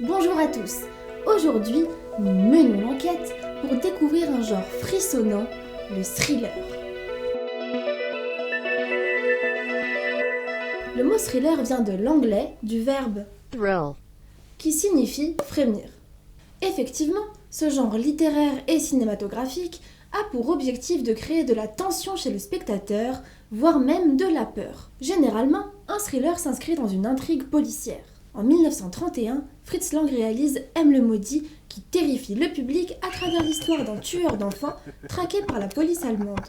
Bonjour à tous. Aujourd'hui, nous menons l'enquête pour découvrir un genre frissonnant, le thriller. Le mot thriller vient de l'anglais du verbe thrill, qui signifie frémir. Effectivement, ce genre littéraire et cinématographique a pour objectif de créer de la tension chez le spectateur, voire même de la peur. Généralement, un thriller s'inscrit dans une intrigue policière. En 1931, Fritz Lang réalise M le Maudit qui terrifie le public à travers l'histoire d'un tueur d'enfants traqué par la police allemande.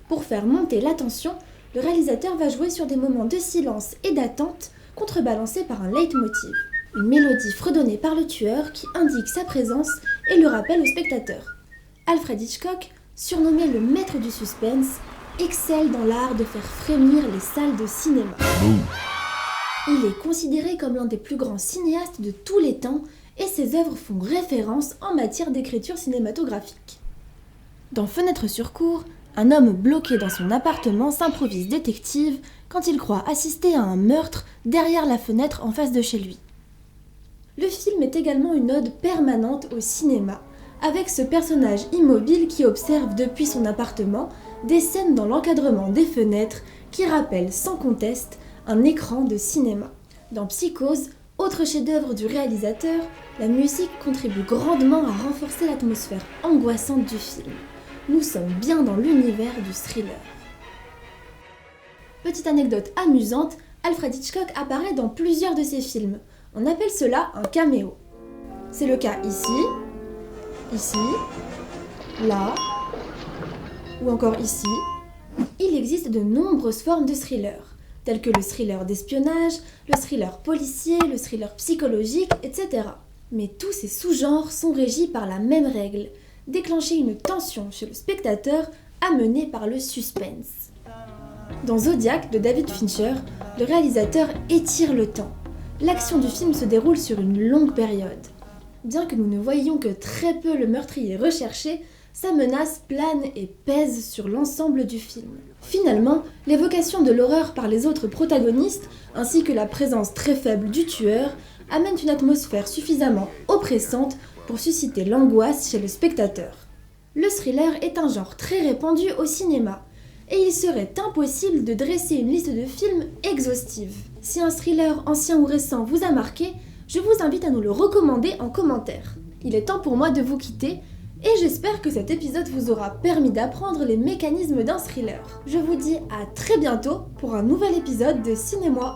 Pour faire monter la tension, le réalisateur va jouer sur des moments de silence et d'attente contrebalancés par un leitmotiv. Une mélodie fredonnée par le tueur qui indique sa présence et le rappelle au spectateur. Alfred Hitchcock, surnommé le maître du suspense, excelle dans l'art de faire frémir les salles de cinéma. Il est considéré comme l'un des plus grands cinéastes de tous les temps et ses œuvres font référence en matière d'écriture cinématographique. Dans Fenêtre sur cour, un homme bloqué dans son appartement s'improvise détective quand il croit assister à un meurtre derrière la fenêtre en face de chez lui. Le film est également une ode permanente au cinéma, avec ce personnage immobile qui observe depuis son appartement des scènes dans l'encadrement des fenêtres qui rappellent sans conteste un écran de cinéma. Dans Psychose, autre chef-d'œuvre du réalisateur, la musique contribue grandement à renforcer l'atmosphère angoissante du film. Nous sommes bien dans l'univers du thriller. Petite anecdote amusante, Alfred Hitchcock apparaît dans plusieurs de ses films. On appelle cela un caméo. C'est le cas ici, là, ou encore ici. Il existe de nombreuses formes de thriller, tels que le thriller d'espionnage, le thriller policier, le thriller psychologique, etc. Mais tous ces sous-genres sont régis par la même règle, déclencher une tension chez le spectateur amenée par le suspense. Dans Zodiac de David Fincher, le réalisateur étire le temps. L'action du film se déroule sur une longue période. Bien que nous ne voyions que très peu le meurtrier recherché, sa menace plane et pèse sur l'ensemble du film. Finalement, l'évocation de l'horreur par les autres protagonistes, ainsi que la présence très faible du tueur, amènent une atmosphère suffisamment oppressante pour susciter l'angoisse chez le spectateur. Le thriller est un genre très répandu au cinéma, et il serait impossible de dresser une liste de films exhaustive. Si un thriller ancien ou récent vous a marqué, je vous invite à nous le recommander en commentaire. Il est temps pour moi de vous quitter, et j'espère que cet épisode vous aura permis d'apprendre les mécanismes d'un thriller. Je vous dis à très bientôt pour un nouvel épisode de Cinémoi.